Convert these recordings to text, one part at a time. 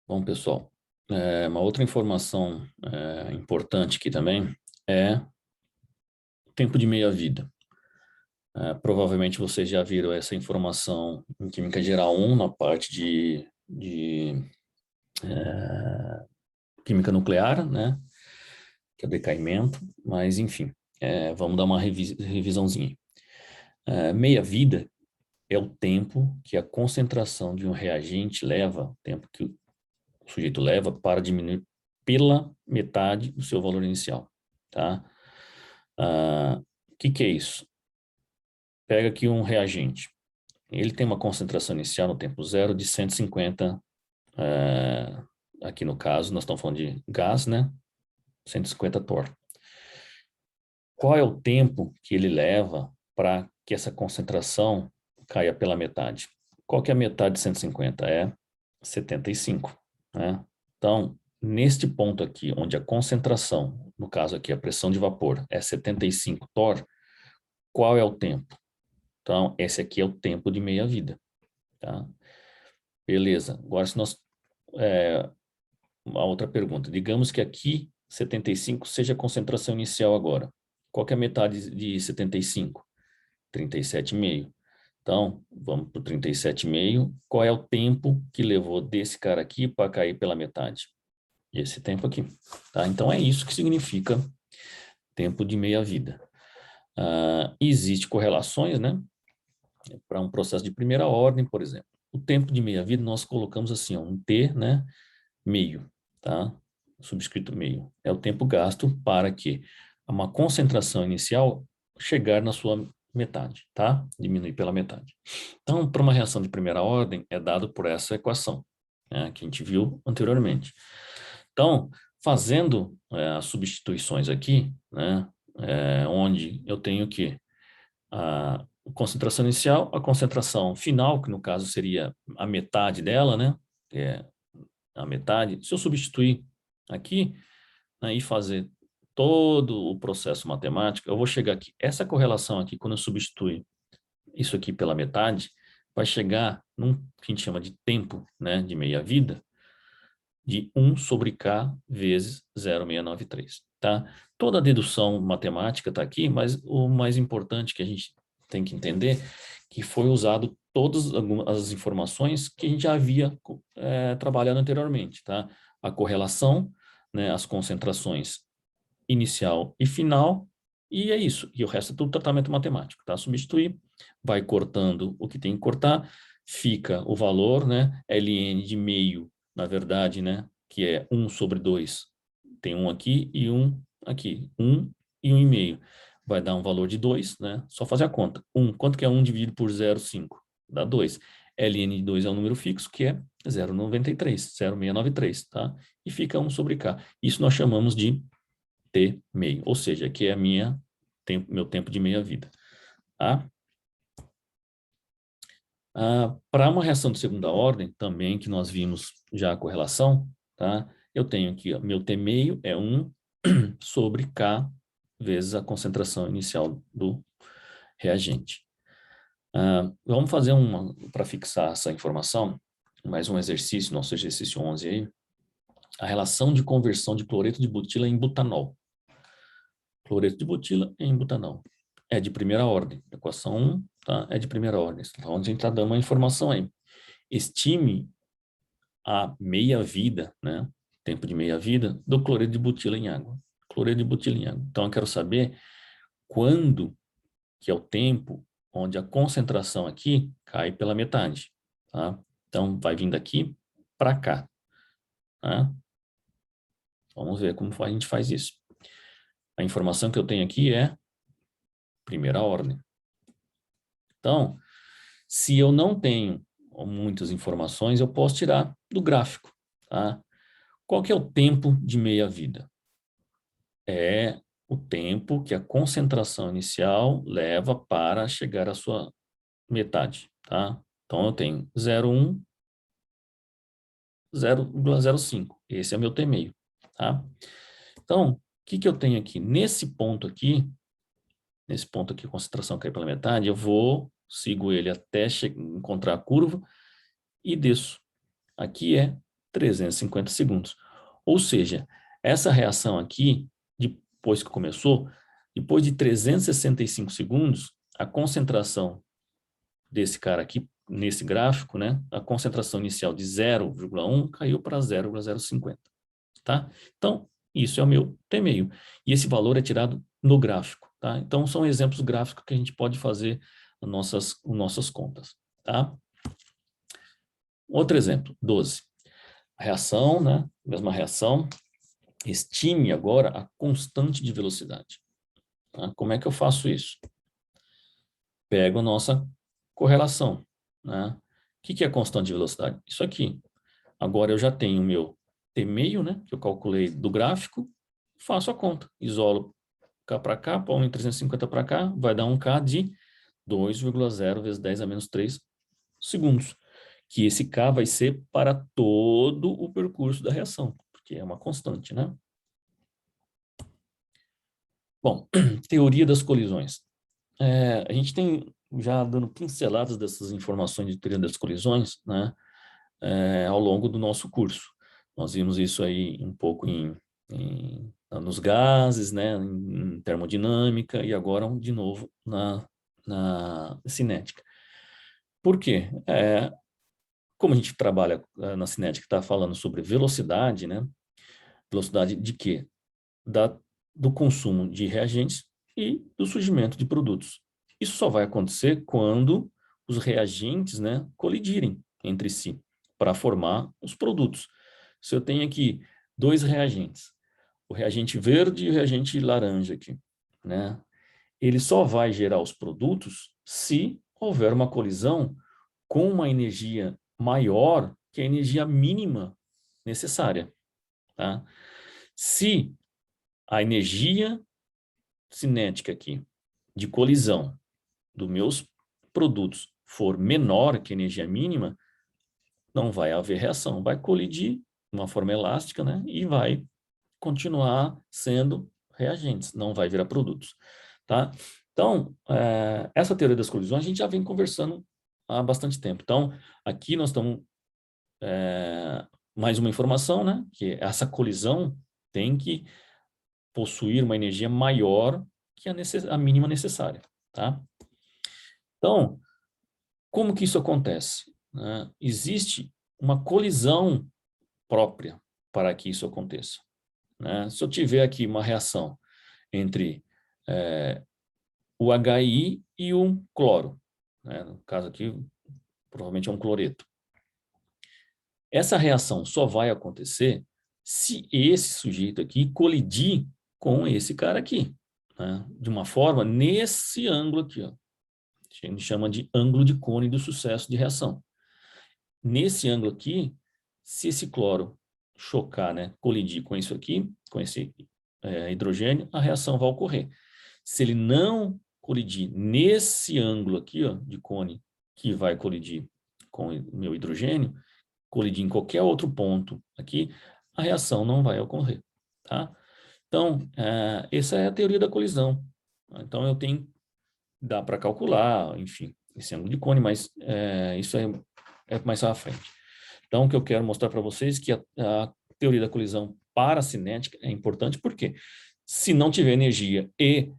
Bom, pessoal, uma outra informação importante aqui também é o tempo de meia-vida. Provavelmente vocês já viram essa informação em Química Geral 1, na parte de Química Nuclear, né? Que é o decaimento, mas enfim, vamos dar uma revisãozinha. Meia-vida é o tempo que a concentração de um reagente leva, o tempo que o sujeito leva para diminuir pela metade do seu valor inicial, tá? O que é isso? Pega aqui um reagente. Ele tem uma concentração inicial no tempo zero de 150, aqui no caso, nós estamos falando de gás, né? 150 torr. Qual é o tempo que ele leva para que essa concentração caia pela metade? Qual que é a metade de 150? É 75, né? Então, neste ponto aqui, onde a concentração, no caso aqui a pressão de vapor, é 75 torr, qual é o tempo? Então, esse aqui é o tempo de meia-vida, tá? Beleza. Agora, se nós... uma outra pergunta. Digamos que aqui 75 seja a concentração inicial agora. Qual que é a metade de 75? 37,5. Então, vamos para o 37,5. Qual é o tempo que levou desse cara aqui para cair pela metade? Esse tempo aqui, tá? Então, é isso que significa tempo de meia-vida. Existe correlações, né? Para um processo de primeira ordem, por exemplo. O tempo de meia-vida nós colocamos assim, ó, um T, né? Meio, tá? Subscrito meio. É o tempo gasto para que uma concentração inicial chegar na sua metade, tá? Diminuir pela metade. Então, para uma reação de primeira ordem, é dado por essa equação, né, que a gente viu anteriormente. Então, fazendo as substituições aqui, né, onde eu tenho que a concentração inicial, a concentração final, que no caso seria a metade dela, né, que é a metade. Se eu substituir aqui, né, e fazer todo o processo matemático, eu vou chegar aqui. Essa correlação aqui, quando eu substituir isso aqui pela metade, vai chegar num que a gente chama de tempo, né, de meia-vida, de 1 sobre K vezes 0,693, tá? Toda a dedução matemática está aqui, mas o mais importante que a gente tem que entender que foi usado todas as informações que a gente já havia trabalhado anteriormente, tá? A correlação, né, as concentrações inicial e final, e é isso. E o resto é tudo tratamento matemático, tá? Substituir, vai cortando o que tem que cortar, fica o valor, né? ln de meio, na verdade, né? Que é 1 sobre 2. Tem um aqui e um aqui. 1 e 1,5. Vai dar um valor de 2, né? Só fazer a conta. 1, quanto que é 1 dividido por 0,5? Dá 2. ln de 2 é um número fixo, que é 0,93, tá? E fica 1 sobre k. Isso nós chamamos de T meio, ou seja, que é meu tempo de meia-vida. Tá? Para uma reação de segunda ordem, também que nós vimos já a correlação, tá? Eu tenho aqui, ó, meu T meio é 1 sobre K vezes a concentração inicial do reagente. Vamos fazer para fixar essa informação, mais um exercício, nosso exercício 11 aí, a relação de conversão de cloreto de butila em butanol. Cloreto de butila em butanol. É de primeira ordem. Equação 1, tá? É de primeira ordem. Então, a gente está dando uma informação aí. Estime a meia-vida, né? Tempo de meia-vida do cloreto de butila em água. Cloreto de butila em água. Então, eu quero saber quando que é o tempo onde a concentração aqui cai pela metade, tá? Então, vai vindo aqui para cá, tá? Vamos ver como a gente faz isso. A informação que eu tenho aqui é primeira ordem. Então, se eu não tenho muitas informações, eu posso tirar do gráfico, tá? Qual que é o tempo de meia-vida? É o tempo que a concentração inicial leva para chegar à sua metade, tá? Então, eu tenho 0,1, 0,05. Esse é meu T meio, tá? Então, o que eu tenho aqui? Nesse ponto aqui, a concentração cai pela metade, sigo ele até encontrar a curva e desço. Aqui é 350 segundos. Ou seja, essa reação aqui, depois que começou, depois de 365 segundos, a concentração desse cara aqui, nesse gráfico, né, a concentração inicial de 0,1 caiu para 0,050, tá? Então, isso é o meu T-meio. E esse valor é tirado no gráfico, tá? Então, são exemplos gráficos que a gente pode fazer nossas contas, tá? Outro exemplo, 12. Reação, né? Mesma reação. Estime agora a constante de velocidade. Tá? Como é que eu faço isso? Pego a nossa correlação, né? O que é a constante de velocidade? Isso aqui. Agora eu já tenho o meu T-meio, né? Que eu calculei do gráfico. Faço a conta. Isolo K para cá, põe 350 para cá, vai dar um K de 2,0 vezes 10 a menos 3 segundos. Que esse K vai ser para todo o percurso da reação, porque é uma constante, né? Bom, teoria das colisões. A gente tem já dando pinceladas dessas informações de teoria das colisões, né, ao longo do nosso curso. Nós vimos isso aí um pouco nos gases, né, em termodinâmica e agora de novo na cinética. Por quê? Como a gente trabalha na cinética, está falando sobre velocidade, né? Velocidade de quê? Do consumo de reagentes e do surgimento de produtos. Isso só vai acontecer quando os reagentes, né, colidirem entre si para formar os produtos. Se eu tenho aqui dois reagentes, o reagente verde e o reagente laranja aqui, né, ele só vai gerar os produtos se houver uma colisão com uma energia maior que a energia mínima necessária, tá? Se a energia cinética aqui de colisão dos meus produtos for menor que a energia mínima, não vai haver reação, vai colidir de uma forma elástica, né? E vai continuar sendo reagentes, não vai virar produtos, tá? Então, essa teoria das colisões a gente já vem conversando há bastante tempo. Então, aqui nós estamos mais uma informação, né? Que essa colisão tem que possuir uma energia maior que a mínima necessária, tá? Então, como que isso acontece? Né? Existe uma colisão própria para que isso aconteça, né? Se eu tiver aqui uma reação entre o HI e um cloro, né? No caso aqui, provavelmente é um cloreto. Essa reação só vai acontecer se esse sujeito aqui colidir com esse cara aqui, né? De uma forma nesse ângulo aqui, ó. A gente chama de ângulo de Cone do sucesso de reação. Nesse ângulo aqui, se esse cloro chocar, né, colidir com isso aqui, com esse hidrogênio, a reação vai ocorrer. Se ele não colidir nesse ângulo aqui, ó, de Cone, que vai colidir com o meu hidrogênio, colidir em qualquer outro ponto aqui, a reação não vai ocorrer, tá? Então, essa é a teoria da colisão. Então, dá para calcular, enfim, esse ângulo de Cone, mas isso é mais à frente. Então, o que eu quero mostrar para vocês é que a teoria da colisão para a cinética é importante, porque se não tiver energia e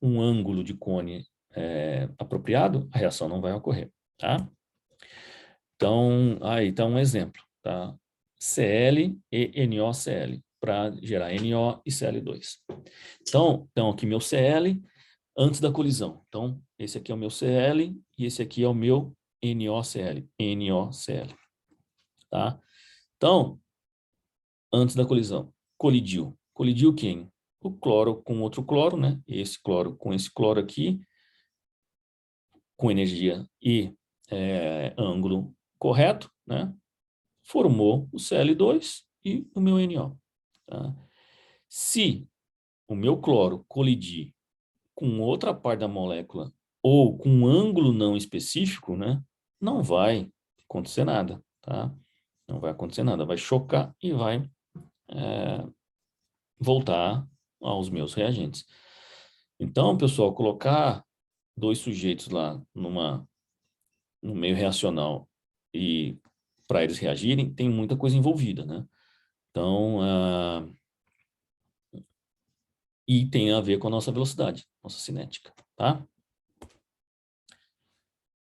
um ângulo de Cone apropriado, a reação não vai ocorrer, tá? Então, aí está um exemplo, tá? Cl e NoCl, para gerar NO e Cl2. Então aqui meu Cl antes da colisão. Então, esse aqui é o meu Cl e esse aqui é o meu NoCl, NoCl, tá? Então, antes da colisão, colidiu. Colidiu quem? O cloro com outro cloro, né? Esse cloro com esse cloro aqui, com energia e ângulo correto, né? Formou o Cl2 e o meu NO. Tá? Se o meu cloro colidir com outra parte da molécula ou com um ângulo não específico, né? Não vai acontecer nada, tá? Não vai acontecer nada, vai chocar e vai voltar aos meus reagentes. Então, pessoal, colocar dois sujeitos lá no meio reacional e para eles reagirem, tem muita coisa envolvida, né? Então, e tem a ver com a nossa velocidade, nossa cinética, tá?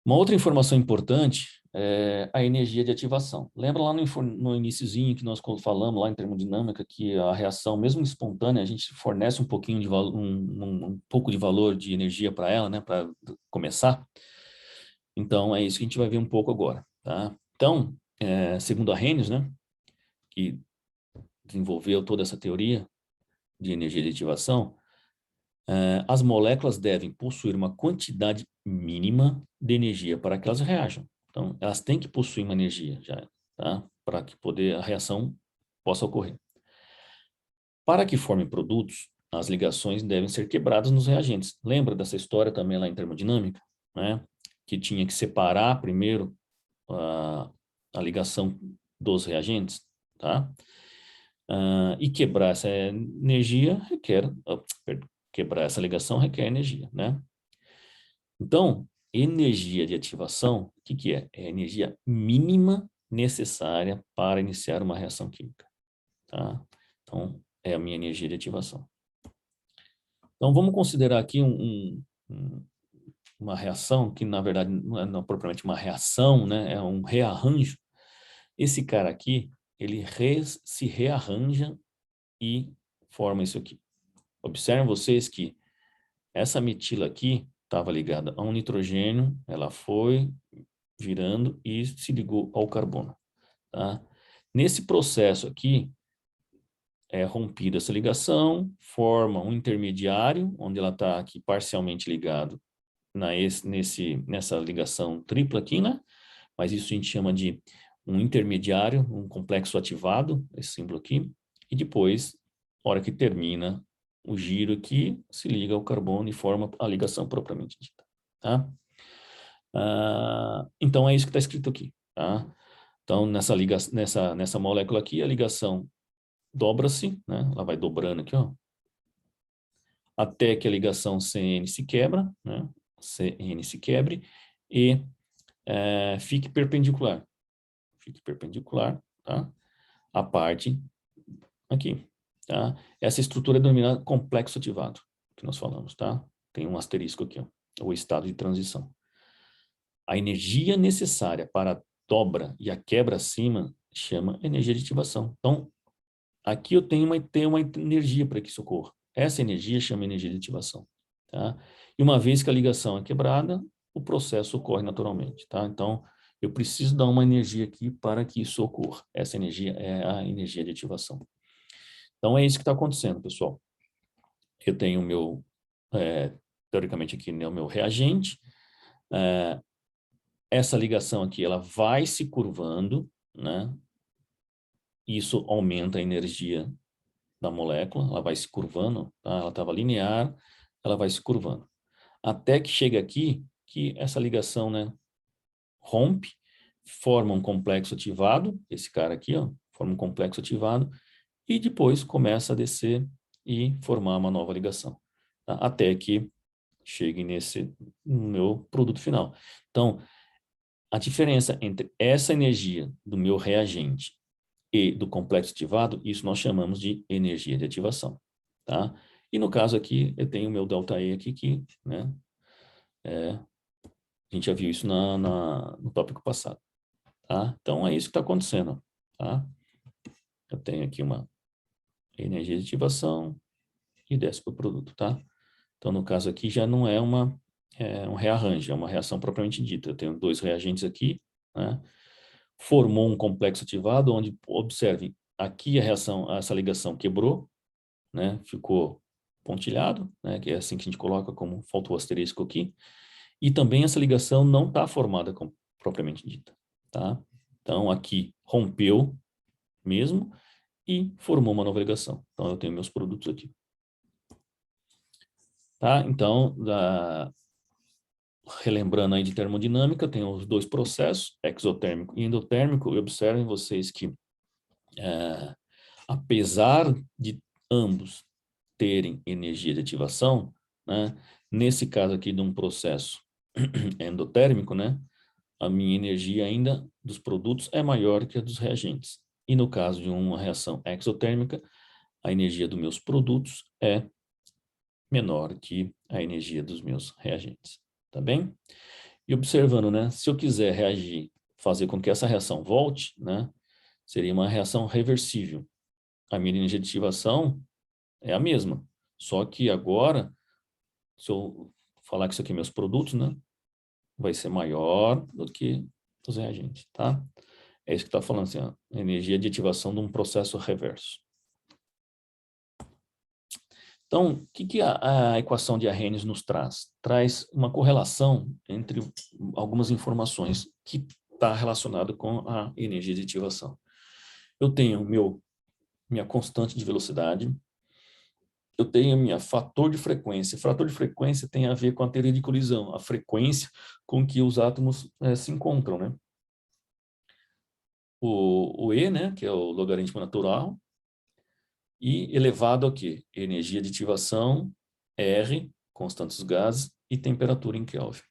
Uma outra informação importante é a energia de ativação. Lembra lá no iniciozinho que nós falamos lá em termodinâmica que a reação, mesmo espontânea, a gente fornece um pouquinho de um pouco de valor de energia para ela, né, para começar. Então é isso que a gente vai ver um pouco agora, tá? Então, segundo Arrhenius, né, que desenvolveu toda essa teoria de energia de ativação, as moléculas devem possuir uma quantidade mínima de energia para que elas reajam. Então, elas têm que possuir uma energia já, tá? Para que a reação possa ocorrer. Para que formem produtos, as ligações devem ser quebradas nos reagentes. Lembra dessa história também lá em termodinâmica, né? Que tinha que separar primeiro a ligação dos reagentes, tá? E quebrar essa energia quebrar essa ligação requer energia, né? Então, energia de ativação, o que é? É a energia mínima necessária para iniciar uma reação química, tá? Então, é a minha energia de ativação. Então, vamos considerar aqui uma reação que, na verdade, não é propriamente uma reação, né? É um rearranjo. Esse cara aqui, ele se rearranja e forma isso aqui. Observem vocês que essa metila aqui estava ligada a um nitrogênio, ela foi virando e se ligou ao carbono. Tá? Nesse processo aqui, é rompida essa ligação, forma um intermediário, onde ela está aqui parcialmente ligado nessa ligação tripla aqui, né? Mas isso a gente chama de um intermediário, um complexo ativado, esse símbolo aqui, e depois, na hora que termina o giro aqui, se liga ao carbono e forma a ligação propriamente dita, tá? Então, é isso que está escrito aqui, tá? Então, nessa molécula aqui, a ligação dobra-se, né? Ela vai dobrando aqui, ó, até que a ligação CN se quebra, né? CN se quebre e fique perpendicular. Fique perpendicular, tá? A parte aqui, tá? Essa estrutura é denominada complexo ativado, que nós falamos, tá? Tem um asterisco aqui, ó, o estado de transição. A energia necessária para a dobra e a quebra acima chama energia de ativação. Então, aqui eu tenho uma energia para que isso ocorra. Essa energia chama energia de ativação, tá? E uma vez que a ligação é quebrada, o processo ocorre naturalmente, tá? Então, eu preciso dar uma energia aqui para que isso ocorra. Essa energia é a energia de ativação. Então, é isso que está acontecendo, pessoal. Eu tenho o meu, teoricamente aqui, né, o meu reagente. Essa ligação aqui, ela vai se curvando, né? Isso aumenta a energia da molécula, ela vai se curvando, tá? Ela estava linear, ela vai se curvando. Até que chega aqui, que essa ligação, né, rompe, forma um complexo ativado, esse cara aqui, ó, forma um complexo ativado, e depois começa a descer e formar uma nova ligação, tá? Até que chegue no meu produto final. Então, a diferença entre essa energia do meu reagente e do complexo ativado, isso nós chamamos de energia de ativação, tá? E no caso aqui, eu tenho o meu ΔE aqui, que, né, a gente já viu isso no tópico passado, tá? Então, é isso que está acontecendo, tá? Eu tenho aqui uma energia de ativação e desce para o produto, tá? Então, no caso aqui, já não é um rearranjo, é uma reação propriamente dita. Eu tenho dois reagentes aqui, né? Formou um complexo ativado, onde, observem, aqui essa ligação quebrou, né? Ficou pontilhado, né? Que é assim que a gente coloca, como faltou o asterisco aqui. E também essa ligação não está formada propriamente dita, tá? Então, aqui rompeu mesmo e formou uma nova ligação. Então, eu tenho meus produtos aqui. Tá? Então, relembrando aí de termodinâmica, tem os dois processos, exotérmico e endotérmico, e observem vocês que, apesar de ambos terem energia de ativação, né, nesse caso aqui de um processo endotérmico, né, a minha energia ainda dos produtos é maior que a dos reagentes. E no caso de uma reação exotérmica, a energia dos meus produtos é menor que a energia dos meus reagentes. Tá bem? E observando, né? Se eu quiser reagir, fazer com que essa reação volte, né? Seria uma reação reversível. A minha energia de ativação é a mesma. Só que agora, se eu falar que isso aqui é meus produtos, né? Vai ser maior do que os reagentes, tá? É isso que está falando, assim, ó, energia de ativação de um processo reverso. Então, o que a equação de Arrhenius nos traz? Traz uma correlação entre algumas informações que está relacionado com a energia de ativação. Eu tenho minha constante de velocidade, eu tenho minha fator de frequência. Fator de frequência tem a ver com a teoria de colisão, a frequência com que os átomos se encontram, né? O E, né, que é o logaritmo natural, e elevado a quê? Energia de ativação, R, constante dos gases, e temperatura em Kelvin.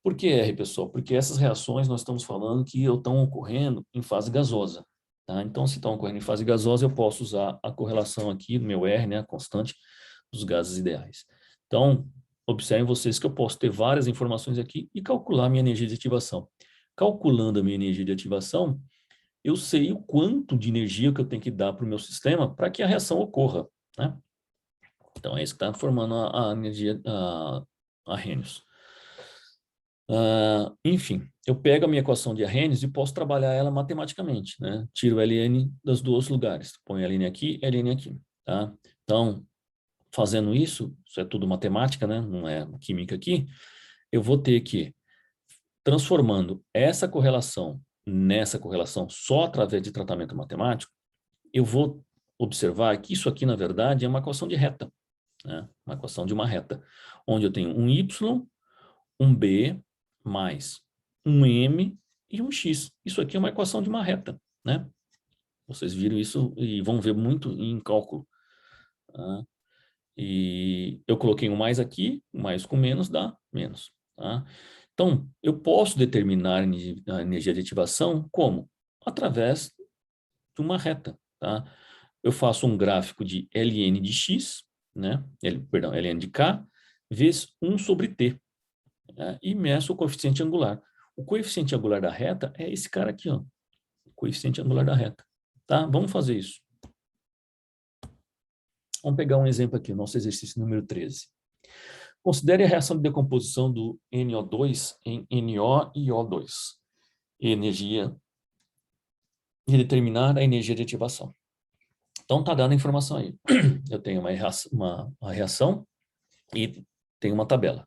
Por que R, pessoal? Porque essas reações nós estamos falando que estão ocorrendo em fase gasosa. Tá? Então, se estão ocorrendo em fase gasosa, eu posso usar a correlação aqui do meu R, né, a constante dos gases ideais. Então, observem vocês que eu posso ter várias informações aqui e calcular minha energia de ativação. Calculando a minha energia de ativação, eu sei o quanto de energia que eu tenho que dar para o meu sistema para que a reação ocorra, né? Então, é isso que está formando a energia, a Arrhenius. Enfim, eu pego a minha equação de Arrhenius e posso trabalhar ela matematicamente, né? Tiro ln dos dois lugares, ponho ln aqui, ln aqui, tá? Então, fazendo isso é tudo matemática, né? Não é química aqui, eu vou ter que, transformando essa correlação nessa correlação só através de tratamento matemático, eu vou observar que isso aqui, na verdade, é uma equação de reta, né? Uma equação de uma reta, onde eu tenho um y, um b, mais um m e um x. Isso aqui é uma equação de uma reta, né? Vocês viram isso e vão ver muito em cálculo. Tá? E eu coloquei um mais aqui, mais com menos dá menos. Tá? Então, eu posso determinar a energia de ativação como? Através de uma reta. Tá? Eu faço um gráfico de ln de x, né? Perdão, ln de k, vezes 1 sobre t, né? E meço o coeficiente angular. O coeficiente angular da reta é esse cara aqui, ó. O coeficiente angular da reta. Tá? Vamos fazer isso. Vamos pegar um exemplo aqui, o nosso exercício número 13. Considere a reação de decomposição do NO2 em NO e O2. Energia e determinar a energia de ativação. Então, está dando a informação aí. Eu tenho uma reação e tenho uma tabela.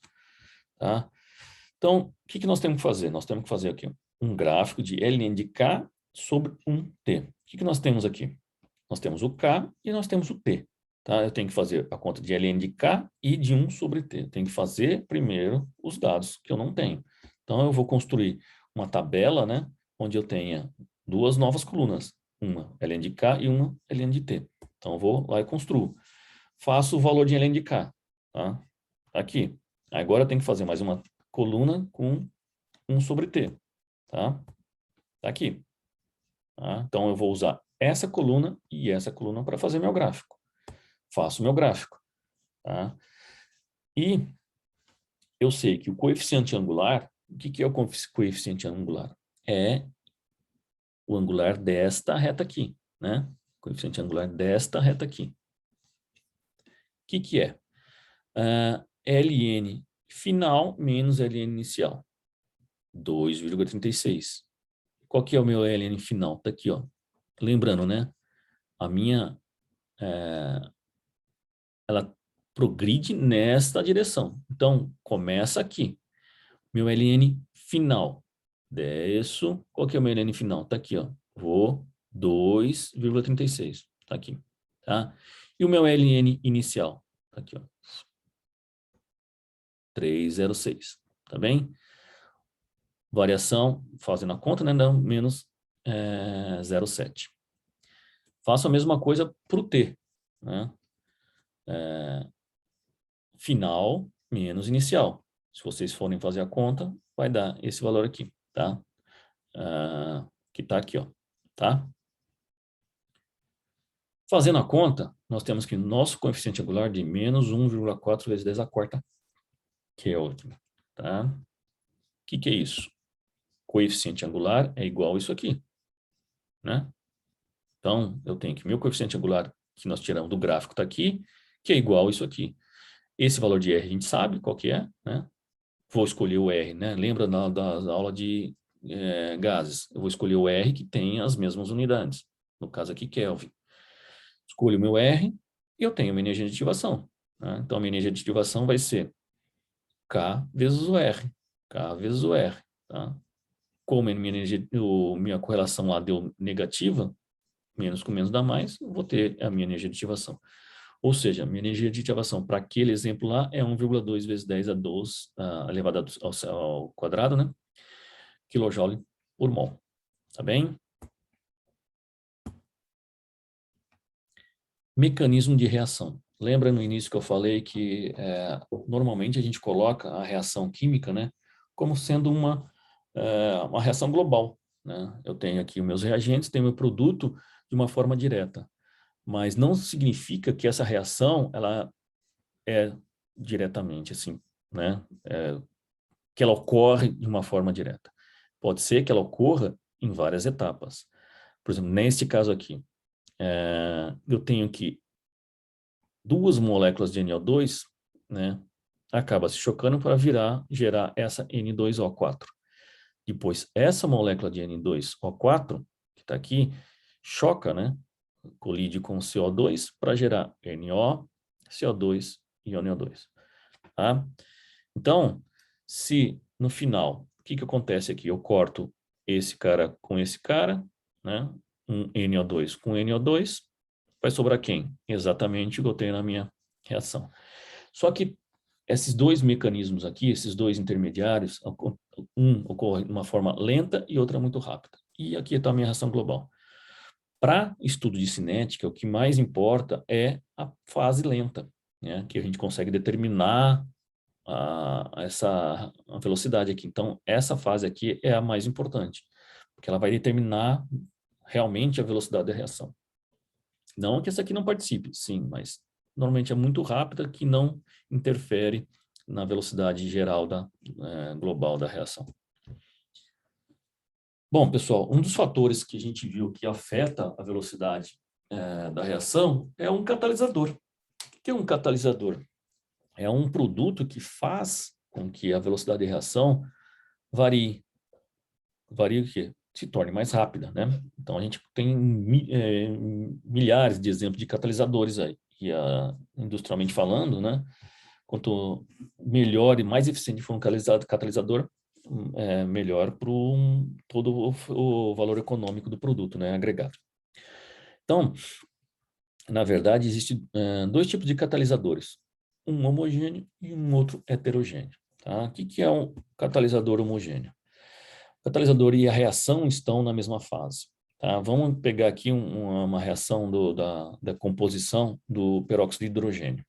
Tá? Então, o que nós temos que fazer? Nós temos que fazer aqui um gráfico de ln de K sobre 1T. O que nós temos aqui? Nós temos o K e nós temos o T. Tá? Eu tenho que fazer a conta de ln de K e de 1 sobre T. Eu tenho que fazer primeiro os dados que eu não tenho. Então, eu vou construir uma tabela, né, onde eu tenha duas novas colunas. Uma ln de K e uma ln de T. Então, eu vou lá e construo. Faço o valor de ln de K. Tá? Aqui. Agora eu tenho que fazer mais uma coluna com 1 sobre T. Tá? Tá aqui. Tá? Então, eu vou usar essa coluna e essa coluna para fazer meu gráfico. Faço meu gráfico. Tá? E eu sei que o coeficiente angular, o que é o coeficiente angular? É o angular desta reta aqui, né? Coeficiente angular desta reta aqui. O que é? Ln final menos Ln inicial. 2,36. Qual que é o meu Ln final? Está aqui, ó. Lembrando, né? A minha, ela progride nesta direção. Então, começa aqui. Meu ln final. Desço. Qual que é o meu ln final? Está aqui, ó. Vou 2,36. Está aqui. Tá? E o meu ln inicial? Está aqui, ó. 306. Tá bem? Variação, fazendo a conta, né? Dá menos 0,7. Faço a mesma coisa para o T. Né? Final menos inicial. Se vocês forem fazer a conta, vai dar esse valor aqui. tá? Que está aqui, ó, tá? Fazendo a conta, nós temos que nosso coeficiente angular de menos 1,4 vezes 10 a quarta Kelvin, tá? O que é isso? Coeficiente angular é igual a isso aqui, né? Então, eu tenho que meu coeficiente angular que nós tiramos do gráfico está aqui, que é igual a isso aqui. Esse valor de R a gente sabe qual que é, né? Vou escolher o R, né? Lembra da aula de gases? Eu vou escolher o R que tem as mesmas unidades. No caso aqui, Kelvin. Escolho o meu R e eu tenho uma energia de ativação, né? Então, a minha energia de ativação vai ser K vezes o R. K vezes o R, tá? Como a minha correlação lá deu negativa, menos com menos dá mais, eu vou ter a minha energia de ativação. Ou seja, a minha energia de ativação para aquele exemplo lá é 1,2 vezes 10 a 12 elevado ao quadrado, né? Kilojoule por mol. Tá bem? Mecanismo de reação. Lembra no início que eu falei que normalmente a gente coloca a reação química, né, como sendo uma reação global, né? Eu tenho aqui os meus reagentes, tenho o meu produto de uma forma direta, mas não significa que essa reação ela é diretamente assim, né? Que ela ocorre de uma forma direta. Pode ser que ela ocorra em várias etapas. Por exemplo, neste caso aqui, eu tenho que duas moléculas de NO2, né, acaba se chocando para gerar essa N2O4. Depois, essa molécula de N2O4, que está aqui, choca, né, colide com CO2 para gerar NO, CO2 e NO2. Tá? Então, se no final, o que acontece aqui? Eu corto esse cara com esse cara, né, um NO2 com NO2, vai sobrar quem? Exatamente o que eu tenho na minha reação. Só que esses dois mecanismos aqui, esses dois intermediários, um ocorre de uma forma lenta e outra muito rápida. E aqui está a minha reação global. Para estudo de cinética, o que mais importa é a fase lenta, né, que a gente consegue determinar a velocidade aqui. Então, essa fase aqui é a mais importante, porque ela vai determinar realmente a velocidade da reação. Não que essa aqui não participe, sim, mas normalmente é muito rápida que não interfere na velocidade geral global da reação. Bom, pessoal, um dos fatores que a gente viu que afeta a velocidade da reação é um catalisador. O que é um catalisador? É um produto que faz com que a velocidade de reação varie. Varie o quê? Se torne mais rápida, né? Então, a gente tem milhares de exemplos de catalisadores aí. E, industrialmente falando, né? Quanto melhor e mais eficiente for um catalisador, melhor para todo o valor econômico do produto, né? Agregado. Então, na verdade, existem dois tipos de catalisadores. Um homogêneo e um outro heterogêneo. Tá? O que é um catalisador homogêneo? O catalisador e a reação estão na mesma fase. Tá? Vamos pegar aqui uma reação da composição do peróxido de hidrogênio.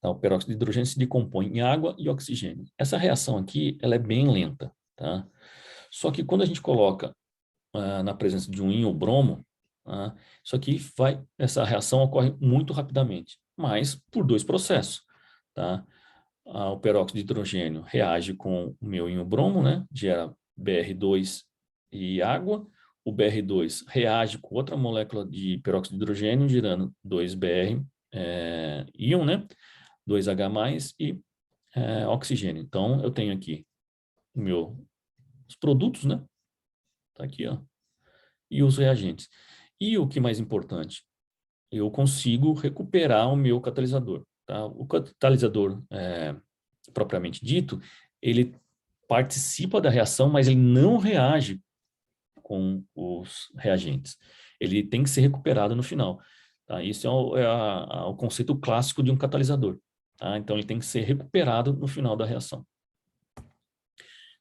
Tá? O peróxido de hidrogênio se decompõe em água e oxigênio. Essa reação aqui ela é bem lenta. Tá? Só que quando a gente coloca na presença de um íon ou bromo, isso aqui essa reação ocorre muito rapidamente, mas por dois processos. Tá? O peróxido de hidrogênio reage com o meu íon bromo, né? Gera Br2 e água. O Br2 reage com outra molécula de peróxido de hidrogênio, gerando 2Br íon, né? 2H+, e oxigênio. Então, eu tenho aqui os produtos, né? Tá aqui, ó. E os reagentes. E o que mais importante, eu consigo recuperar o meu catalisador. Tá? O catalisador, propriamente dito, ele participa da reação, mas ele não reage com os reagentes. Ele tem que ser recuperado no final. Tá? Isso é o conceito clássico de um catalisador. Tá? Então, ele tem que ser recuperado no final da reação.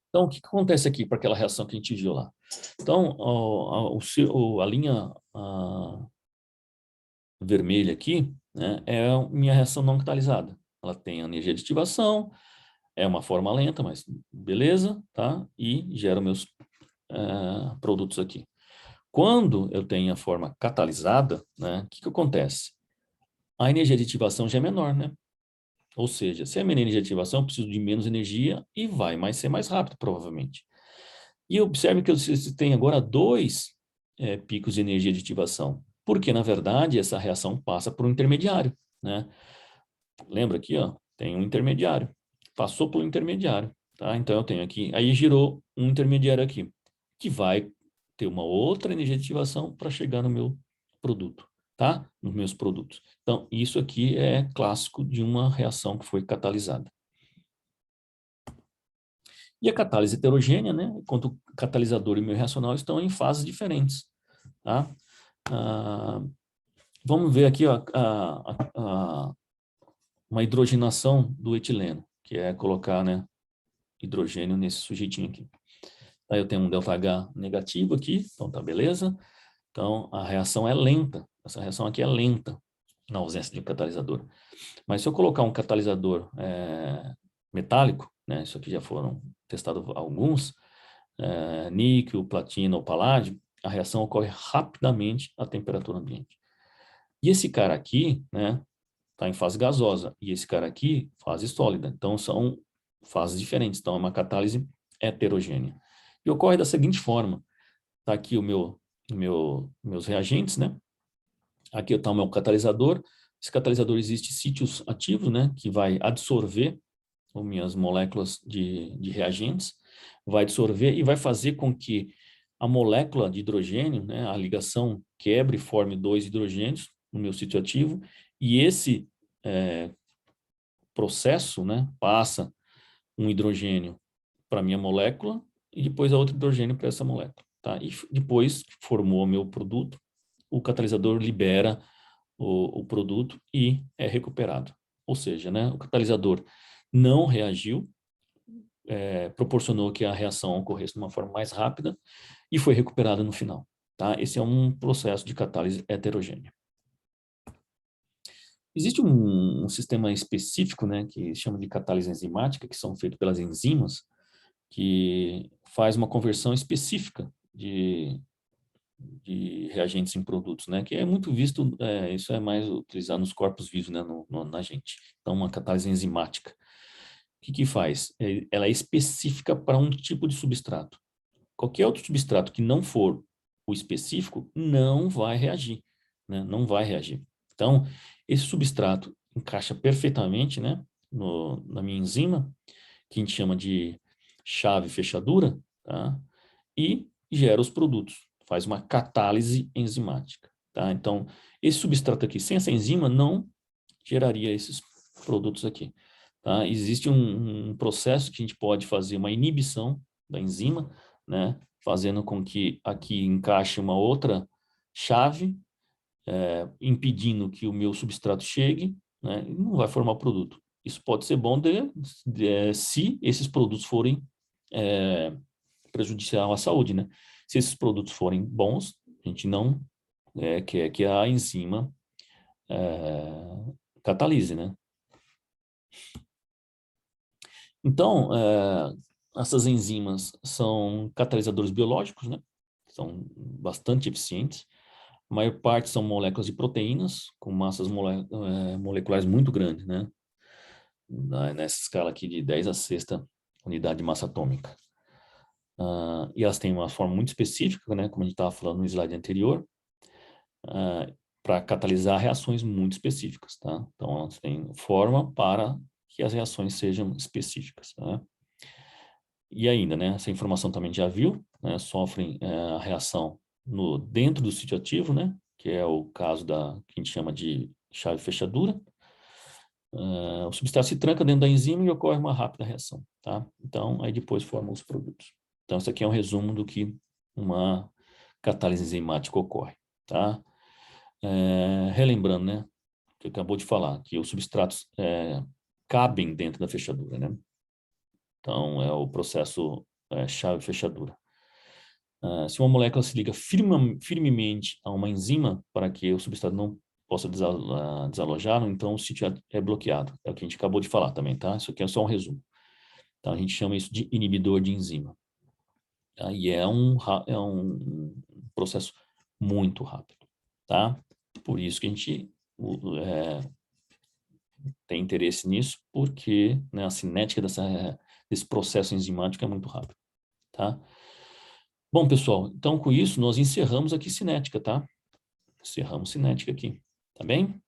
Então, o que acontece aqui para aquela reação que a gente viu lá? Então, a linha vermelha aqui, né, é a minha reação não catalisada. Ela tem a energia de ativação, É uma forma lenta, mas beleza, tá? E gero meus produtos aqui. Quando eu tenho a forma catalisada, né, o que acontece? A energia de ativação já é menor, né? Ou seja, se é menor energia de ativação, eu preciso de menos energia e vai ser mais rápido, provavelmente. E observe que você tem agora dois picos de energia de ativação, porque, na verdade, essa reação passa por um intermediário, né? Lembra aqui, ó, tem um intermediário. Passou pelo intermediário, tá? Então, eu tenho aqui, aí girou um intermediário aqui, que vai ter uma outra energia de ativação para chegar no meu produto, tá? Nos meus produtos. Então, isso aqui é clássico de uma reação que foi catalisada. E a catálise heterogênea, né? Enquanto o catalisador e o meio reacional estão em fases diferentes, tá? Vamos ver aqui ó, uma hidrogenação do etileno, que é colocar, né, hidrogênio nesse sujeitinho aqui. Aí eu tenho um ΔH negativo aqui, então tá beleza. Então a reação é lenta, essa reação aqui é lenta, na ausência de um catalisador. Mas se eu colocar um catalisador metálico, né, isso aqui já foram testados alguns, níquel, platina ou paládio, a reação ocorre rapidamente à temperatura ambiente. E esse cara aqui, né, está em fase gasosa, e esse cara aqui, fase sólida. Então, são fases diferentes. Então, é uma catálise heterogênea. E ocorre da seguinte forma. Está aqui meus reagentes, né? Aqui está o meu catalisador. Esse catalisador existe sítios ativos, né? Que vai absorver as minhas moléculas de reagentes, vai absorver e vai fazer com que a molécula de hidrogênio, né? A ligação quebre e forme dois hidrogênios no meu sítio ativo, e esse processo, né, passa um hidrogênio para a minha molécula e depois a outro hidrogênio para essa molécula. Tá? E depois que formou o meu produto, o catalisador libera o produto e é recuperado. Ou seja, né, o catalisador não reagiu, proporcionou que a reação ocorresse de uma forma mais rápida e foi recuperada no final. Tá? Esse é um processo de catálise heterogênea. Existe um sistema específico, né, que chama de catálise enzimática, que são feitos pelas enzimas, que faz uma conversão específica de reagentes em produtos, né, que é muito visto, isso é mais utilizado nos corpos vivos, né, na gente. Então, uma catálise enzimática. O que faz? Ela é específica para um tipo de substrato. Qualquer outro substrato que não for o específico não vai reagir, né, não vai reagir. Então, esse substrato encaixa perfeitamente, né, na minha enzima, que a gente chama de chave fechadura, tá? E gera os produtos, faz uma catálise enzimática, tá? Então, esse substrato aqui, sem essa enzima, não geraria esses produtos aqui, tá? Existe um processo que a gente pode fazer uma inibição da enzima, né? Fazendo com que aqui encaixe uma outra chave, impedindo que o meu substrato chegue, né? E não vai formar o produto. Isso pode ser bom se esses produtos forem prejudicial à saúde, né? Se esses produtos forem bons, a gente não quer que a enzima catalise, né? Então, essas enzimas são catalisadores biológicos, né? São bastante eficientes. A maior parte são moléculas de proteínas com massas moleculares muito grandes, né? Nessa escala aqui de 10 a sexta unidade de massa atômica. E elas têm uma forma muito específica, né? Como a gente estava falando no slide anterior, para catalisar reações muito específicas, tá? Então, elas têm forma para que as reações sejam específicas, tá? E ainda, né, essa informação também já viu, né, sofrem a reação dentro do sítio ativo, né, que é o caso que a gente chama de chave fechadura. O substrato se tranca dentro da enzima e ocorre uma rápida reação, tá? Então, aí depois formam os produtos. Então, isso aqui é um resumo do que uma catálise enzimática ocorre, tá? Relembrando, né, que acabou de falar, que os substratos cabem dentro da fechadura, né? Então, é o processo chave-fechadura. Se uma molécula se liga firmemente a uma enzima para que o substrato não possa desalojá-lo, então o sítio é bloqueado. É o que a gente acabou de falar também, tá? Isso aqui é só um resumo. Então, a gente chama isso de inibidor de enzima. Aí é um processo muito rápido, tá? Por isso que a gente tem interesse nisso, porque, né, a cinética desse processo enzimático é muito rápido, tá? Bom, pessoal, então com isso nós encerramos aqui cinética, tá? Encerramos cinética aqui, tá bem?